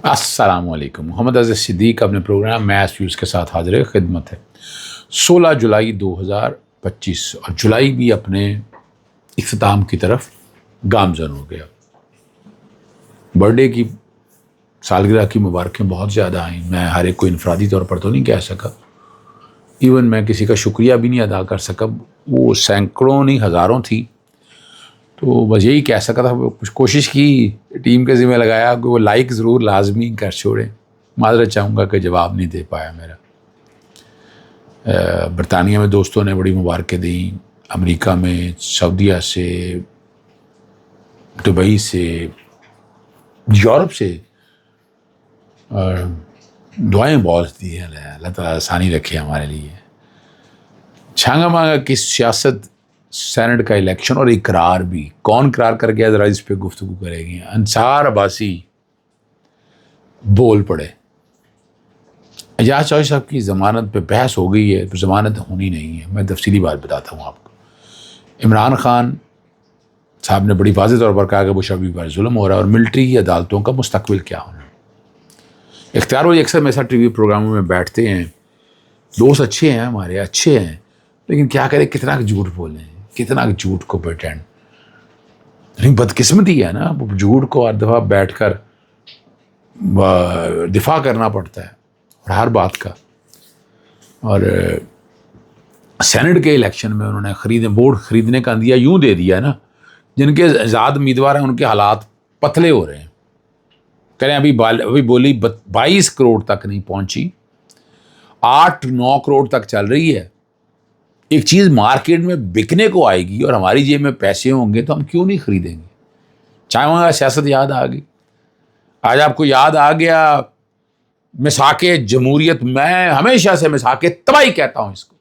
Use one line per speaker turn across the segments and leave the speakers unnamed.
السلام علیکم. محمد عزیز صدیق اپنے پروگرام میتھ ویوز کے ساتھ حاضر خدمت ہے. 16 جولائی 2025 اور جولائی بھی اپنے اختتام کی طرف گامزن ہو گیا. برتھ ڈے کی سالگرہ کی مبارکیں بہت زیادہ آئیں. میں ہر ایک کو انفرادی طور پر تو نہیں کہہ سکا، ایون میں کسی کا شکریہ بھی نہیں ادا کر سکا. وہ سینکڑوں نہیں ہزاروں تھی، تو بس یہی کہہ سکا تھا. کچھ کوشش کی، ٹیم کے ذمہ لگایا کہ وہ لائک ضرور لازمی کر چھوڑیں. معذرت چاہوں گا کہ جواب نہیں دے پایا میرا. برطانیہ میں دوستوں نے بڑی مبارکیں دیں، امریکہ میں، سعودیہ سے، دبئی سے، یورپ سے، اور دعائیں بہت دی ہیں. اللہ تعالیٰ آسانی رکھے ہمارے لیے. چھانگا مانگا کی سیاست، سینٹ کا الیکشن اور اقرار بھی. کون اقرار کر گیا ذرا اس پہ گفتگو کرے گی. انصار عباسی بول پڑے. اعجاز چوہدری صاحب کی ضمانت پہ بحث ہو گئی ہے، تو ضمانت ہونی نہیں ہے. میں تفصیلی بات بتاتا ہوں آپ کو. عمران خان صاحب نے بڑی واضح طور پر کہا کہ وہ شعبی پر ظلم ہو رہا ہے اور ملٹری عدالتوں کا مستقبل کیا ہونا. اختیار وہی اکثر میرے ساتھ ٹی وی پروگراموں میں بیٹھتے ہیں. دوست اچھے ہیں، ہمارے اچھے ہیں، لیکن کیا کریں، کتنا جھوٹ بولیں، کتنا جھوٹ کو پریٹینڈ. لیکن بدقسمتی ہے نا، وہ جھوٹ کو ہر دفعہ بیٹھ کر دفاع کرنا پڑتا ہے اور ہر بات کا. اور سینٹ کے الیکشن میں انہوں نے ووٹ خریدنے کا اندیا یوں دے دیا نا، جن کے آزاد امیدوار ہیں ان کے حالات پتلے ہو رہے ہیں. کریں ابھی بولی 22 کروڑ تک نہیں پہنچی، 8-9 کروڑ تک چل رہی ہے. ایک چیز مارکیٹ میں بکنے کو آئے گی اور ہماری جیب میں پیسے ہوں گے تو ہم کیوں نہیں خریدیں گے. چاہے وہاں سیاست یاد آ گئی. آج آپ کو یاد آ گیا مساق جمہوریت. میں ہمیشہ سے مساق تباہی کہتا ہوں اس کو.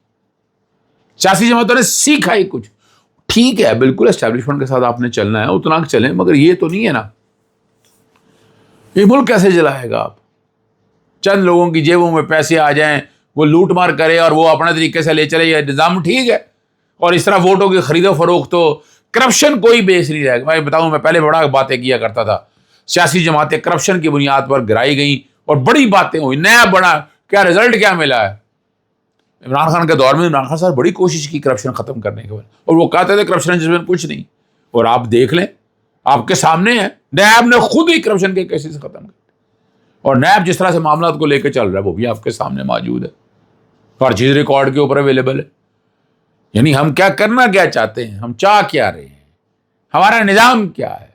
سیاسی جماعتوں نے سیکھا ہی کچھ. ٹھیک ہے، بالکل اسٹیبلشمنٹ کے ساتھ آپ نے چلنا ہے، اتنا چلیں، مگر یہ تو نہیں ہے نا. یہ ملک کیسے جلائے گا آپ؟ چند لوگوں کی جیبوں میں پیسے آ جائیں، وہ لوٹ مار کرے اور وہ اپنے طریقے سے لے چلے. یہ نظام ٹھیک ہے؟ اور اس طرح ووٹوں کی خرید و فروخت ہو، کرپشن کوئی بیس نہیں رہے گا. میں بتاؤں، میں پہلے بڑا باتیں کیا کرتا تھا، سیاسی جماعتیں کرپشن کی بنیاد پر گرائی گئیں اور بڑی باتیں ہوئی. نیا بڑا کیا رزلٹ کیا ملا ہے؟ عمران خان کے دور میں عمران خان صاحب بڑی کوشش کی کرپشن ختم کرنے کے بعد، اور وہ کہتے تھے کرپشن جس میں کچھ نہیں. اور آپ دیکھ لیں، آپ کے سامنے ہے، نیب نے خود ہی کرپشن کے کیسز ختم کر. اور نیب جس طرح سے معاملات کو لے کے چل رہا ہے وہ بھی آپ کے سامنے موجود ہے. ہر چیز ریکارڈ کے اوپر اویلیبل ہے. یعنی ہم کیا کرنا کیا چاہتے ہیں، ہم چاہ کیا رہے ہیں، ہمارا نظام کیا ہے.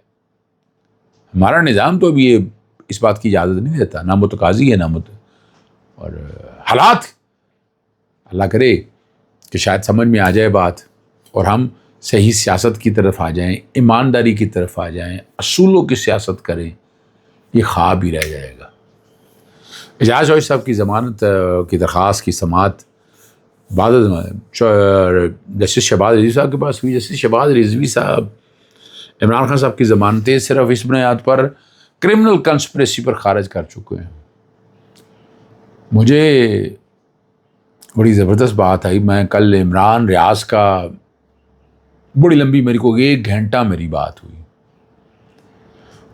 ہمارا نظام تو ابھی یہ اس بات کی اجازت نہیں دیتا، نہ متقاضی ہے نہ اور حالات. اللہ کرے کہ شاید سمجھ میں آ جائے بات اور ہم صحیح سیاست کی طرف آ جائیں، ایمانداری کی طرف آ جائیں، اصولوں کی سیاست کریں. یہ خواب ہی رہ جائے گا. اعجاز چوہدری صاحب کی ضمانت کی درخواست کی سماعت بعد جسٹس شہباز رضوی صاحب کے پاس ہوئی. جسٹس شہباز رضوی صاحب عمران خان صاحب کی ضمانتیں صرف اس بنیاد پر کرمنل کنسپریسی پر خارج کر چکے ہیں. مجھے بڑی زبردست بات آئی. میں کل عمران ریاض کا بڑی لمبی، میری کو 1 گھنٹہ میری بات ہوئی،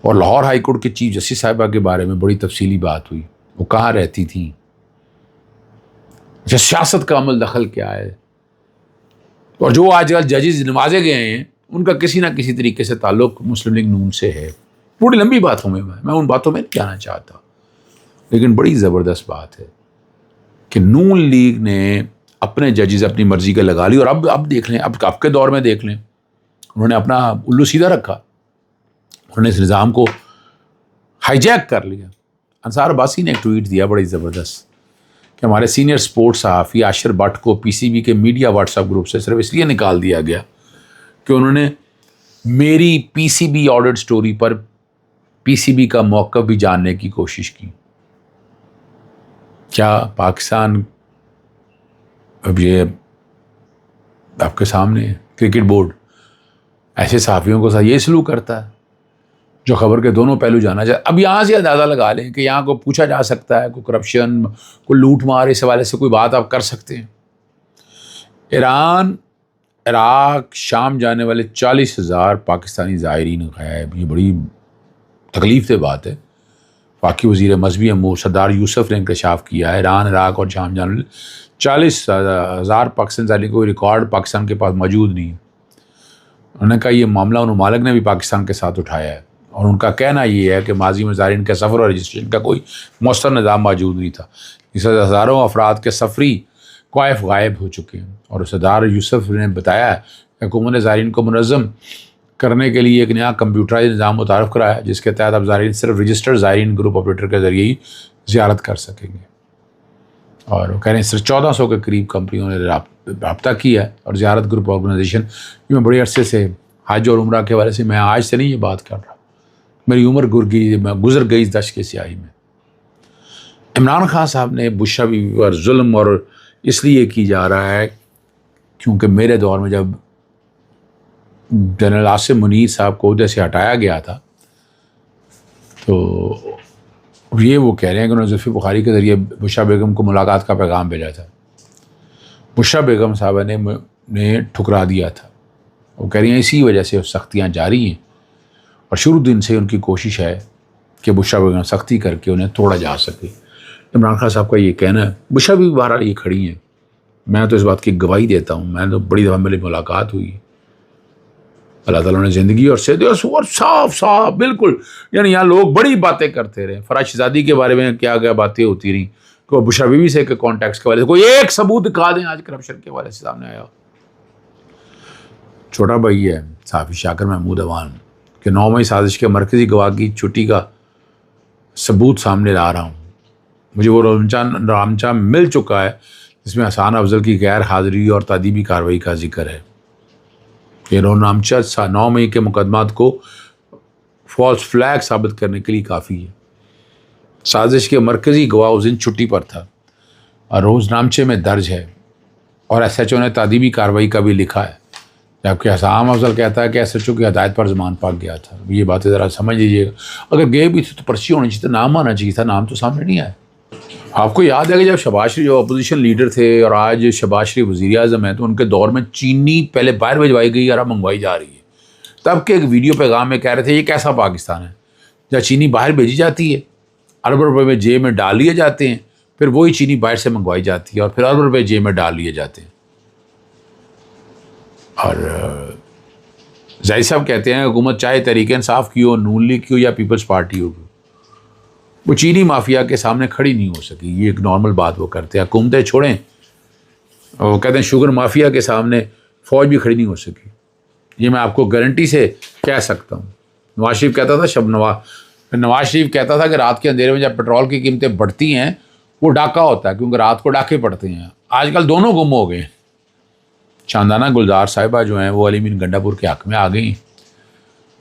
اور لاہور ہائی کورٹ کے چیف جسٹس صاحبہ کے بارے میں بڑی تفصیلی بات ہوئی. وہ کہاں رہتی تھیں، سیاست کا عمل دخل کیا ہے، اور جو آج کل ججز نوازے گئے ہیں ان کا کسی نہ کسی طریقے سے تعلق مسلم لیگ نون سے ہے. بڑی لمبی باتوں میں ان باتوں میں نہیں جانا چاہتا، لیکن بڑی زبردست بات ہے کہ نون لیگ نے اپنے ججز اپنی مرضی کے لگا لی. اور اب دیکھ لیں، اب آپ کے دور میں دیکھ لیں، انہوں نے اپنا الو سیدھا رکھا، انہوں نے اس نظام کو ہائی جیک کر لیا. انصار عباسی نے ایک ٹویٹ دیا بڑی زبردست کہ ہمارے سینئر سپورٹس صحافی عاشر بٹ کو پی سی بی کے میڈیا واٹس ایپ گروپ سے صرف اس لیے نکال دیا گیا کہ انہوں نے میری پی سی بی آڈٹ سٹوری پر پی سی بی کا موقف بھی جاننے کی کوشش کی. کیا پاکستان اب یہ آپ کے سامنے ہے، کرکٹ بورڈ ایسے صحافیوں کو ساتھ یہ سلوک کرتا ہے جو خبر کے دونوں پہلو جانا چاہے. اب یہاں سے اندازہ لگا لیں کہ یہاں کو پوچھا جا سکتا ہے، کوئی کرپشن، کوئی لوٹ مار، اس حوالے سے کوئی بات آپ کر سکتے ہیں. ایران، عراق، شام جانے والے 40,000 پاکستانی زائرین غائب. یہ بڑی تکلیف دہ بات ہے. باقی وزیر مذہبی امور سردار یوسف نے انکشاف کیا ہے ایران، عراق اور شام جانب 40,000 پاکستان زائرین کوئی ریکارڈ پاکستان کے پاس موجود نہیں. انہوں نے کہا یہ معاملہ ان ممالک نے بھی پاکستان کے ساتھ اٹھایا ہے، اور ان کا کہنا یہ ہے کہ ماضی میں زائرین کے سفر اور رجسٹریشن کا کوئی مؤثر نظام موجود نہیں تھا، اس سے ہزاروں افراد کے سفری کوائف غائب ہو چکے ہیں. اور سردار یوسف نے بتایا کہ حکومت نے زائرین کو منظم کرنے کے لیے ایک نیا کمپیوٹرائز نظام متعارف کرایا جس کے تحت اب زائرین صرف رجسٹرڈ زائرین گروپ آپریٹر کے ذریعے ہی زیارت کر سکیں گے. اور وہ کہہ رہے ہیں صرف 1400 کے قریب کمپنیوں نے رابطہ کیا ہے. اور زیارت گروپ آرگنائزیشن میں بڑے عرصے سے حج اور عمرہ کے حوالے سے میں آج سے نہیں یہ بات کر رہا، میری عمر گزر گئی اس دشت کی سیاہی میں. عمران خان صاحب نے بشا بیوی پر ظلم اور اس لیے کی جا رہا ہے کیونکہ میرے دور میں جب جنرل عاصم منیر صاحب کو عہدے سے ہٹایا گیا تھا تو یہ وہ کہہ رہے ہیں کہ انہوں نے زلفی بخاری کے ذریعے بشا بیگم کو ملاقات کا پیغام بھیجا تھا. بشا بیگم صاحبہ نے ٹھکرا دیا تھا. وہ کہہ رہی ہیں اسی وجہ سے سختیاں جاری ہیں اور شروع دن سے ان کی کوشش ہے کہ بشا بیگم سختی کر کے انہیں توڑا جا سکے. عمران خان صاحب کا یہ کہنا ہے. بشا بھی بہرحال یہ کھڑی ہیں، میں تو اس بات کی گواہی دیتا ہوں، میں تو بڑی دفعہ میری ملاقات ہوئی. اللہ تعالیٰ نے زندگی اور صحت اور صاف بالکل، یعنی یہاں لوگ بڑی باتیں کرتے رہے. فراز شہزادی کے بارے میں کیا باتیں ہوتی رہیں کہ وہ بشا بیوی سے کہ کانٹیکٹس کے والے سے کوئی ایک ثبوت دکھا دیں آج کرپشن کے والے سے سامنے آیا. چھوٹا بھائی ہے صحافی شاکر محمود اوان کہ 9 مئی سازش کے مرکزی گواہ کی چھٹی کا ثبوت سامنے لا رہا ہوں. مجھے وہ رامچہ مل چکا ہے جس میں حسان افضل کی غیر حاضری اور تادیبی کارروائی کا ذکر ہے. یہ رامچہ 9 مئی کے مقدمات کو فالس فلیگ ثابت کرنے کے لیے کافی ہے. سازش کے مرکزی گواہ اس دن چھٹی پر تھا اور روز نامچے میں درج ہے، اور ایس ایچ او نے تادیبی کارروائی کا بھی لکھا ہے، جبکہ حسام افضل کہتا ہے کہ ایس ایچ او کی ہدایت پر زمان پاک گیا تھا. یہ باتیں ذرا سمجھ لیجیے گا. اگر گئے بھی تھے تو پرچی ہونی چاہیے تھا، نام آنا چاہیے تھا، نام تو سامنے نہیں آیا. آپ کو یاد ہے کہ جب شہباز شریف جو اپوزیشن لیڈر تھے اور آج شہباز شریف وزیر اعظم ہیں تو ان کے دور میں چینی پہلے باہر بھجوائی گئی اور اب منگوائی جا رہی ہے. تب کے ایک ویڈیو پیغام میں کہہ رہے تھے یہ کیسا پاکستان ہے جہاں چینی باہر بھیجی جاتی ہے، ارب روپے میں جیب میں ڈال لیے جاتے ہیں، پھر وہی چینی باہر سے منگوائی جاتی ہے اور پھر ارب روپے جیب میں ڈال لیے جاتے ہیں. اور ظاہر صاحب کہتے ہیں حکومت چاہے تحریک انصاف کی ہو، نون لیگ کی ہو یا پیپلز پارٹی ہو، وہ چینی مافیا کے سامنے کھڑی نہیں ہو سکی. یہ ایک نارمل بات وہ کرتے ہیں. حکومتیں چھوڑیں، وہ کہتے ہیں شوگر مافیا کے سامنے فوج بھی کھڑی نہیں ہو سکی. یہ میں آپ کو گارنٹی سے کہہ سکتا ہوں. نواز شریف کہتا تھا کہ رات کے اندھیرے میں جب پٹرول کی قیمتیں بڑھتی ہیں وہ ڈاکہ ہوتا ہے کیونکہ رات کو ڈاکے پڑتے ہیں. آج کل دونوں گم ہو گئے. چاندانہ گلزار صاحبہ جو ہیں وہ علی مین گنڈا پور کے حق میں آ گئی ہیں.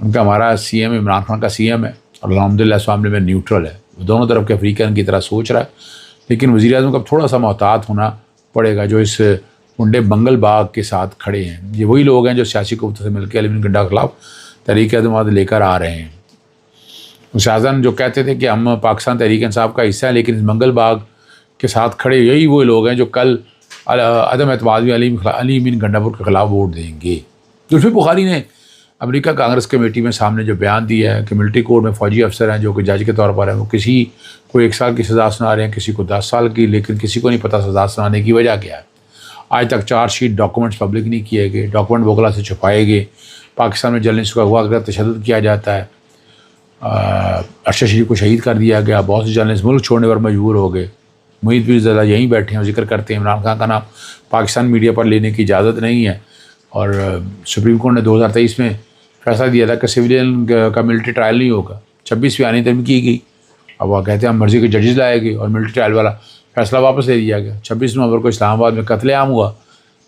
ان کا ہمارا سی ایم عمران خان کا سی ایم ہے اور الحمدللہ اس معاملے میں نیوٹرل ہے، وہ دونوں طرف کے افریقن کی طرح سوچ رہا ہے. لیکن وزیر اعظم کو اب تھوڑا سا محتاط ہونا پڑے گا جو اس منڈے بنگل باغ کے ساتھ کھڑے ہیں. یہ وہی لوگ ہیں جو سیاسی قوتوں سے مل کے علی مین گنڈا کے خلاف تحریک اعتماد لے کر آ رہے ہیں. شاہجہاں جو کہتے تھے کہ ہم پاکستان تحریک انصاف کا حصہ ہیں لیکن اس منگل باغ کے ساتھ کھڑے یہی وہ لوگ ہیں جو کل عدم اعتماد میں علی مین گنڈا پور کے خلاف ووٹ دیں گے. زلفی بخاری نے امریکہ کانگریس کمیٹی میں سامنے جو بیان دیا ہے کہ ملٹری کورٹ میں فوجی افسر ہیں جو کہ جج کے طور پر ہیں، وہ کسی کو 1 سال کی سزا سنا رہے ہیں، کسی کو 10 سال کی، لیکن کسی کو نہیں پتہ سزا سنانے کی وجہ کیا ہے. آج تک چارج شیٹ ڈاکومنٹس پبلک نہیں کیے گئے، ڈاکومنٹ وکلا سے چھپائے گئے. پاکستان میں جرنلسٹ کا ہوا تشدد کیا جاتا ہے. ارشد شریف کو شہید کر دیا گیا. بہت سے جرنلسٹ ملک چھوڑنے پر مجبور ہو گئے. محیط پیر زیادہ یہیں بیٹھے ہیں، ذکر کرتے ہیں عمران خان کا نام پاکستان میڈیا پر لینے کی اجازت نہیں ہے. اور سپریم کورٹ نے 2023 میں فیصلہ دیا تھا کہ سویلین کا ملٹری ٹرائل نہیں ہوگا. 26 آنے تک کی گئی. اب وہ کہتے ہیں ہم مرضی کے ججز لائے گئے اور ملٹری ٹرائل والا فیصلہ واپس لے دیا گیا. 26 نومبر کو اسلام آباد میں قتل عام ہوا.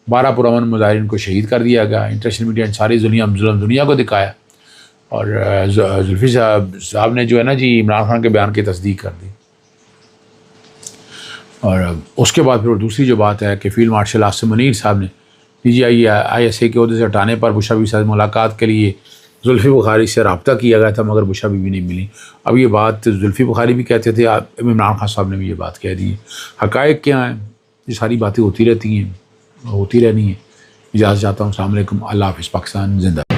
12 پرامن مظاہرین کو شہید کر دیا گیا. انٹرنیشنل میڈیا نے ساری دنیا کو دکھایا اور زلفی صاحب نے جو ہے نا جی عمران خان کے بیان کی تصدیق کر دی. اور اس کے بعد پھر دوسری جو بات ہے کہ فیلڈ مارشل عاصم منیر صاحب نے PGI ISA کے عہدے سے ہٹانے پر بشا بیوی سے ملاقات کے لیے زلفی بخاری سے رابطہ کیا گیا تھا مگر بشا بیوی نہیں ملی. اب یہ بات زلفی بخاری بھی کہتے تھے، عمران خان صاحب نے بھی یہ بات کہہ دی ہے. حقائق کیا ہیں؟ یہ ساری باتیں ہوتی رہتی ہیں، ہوتی رہنی ہیں. اجازت چاہتا ہوں. السلام علیکم. اللہ حافظ. پاکستان زندہ.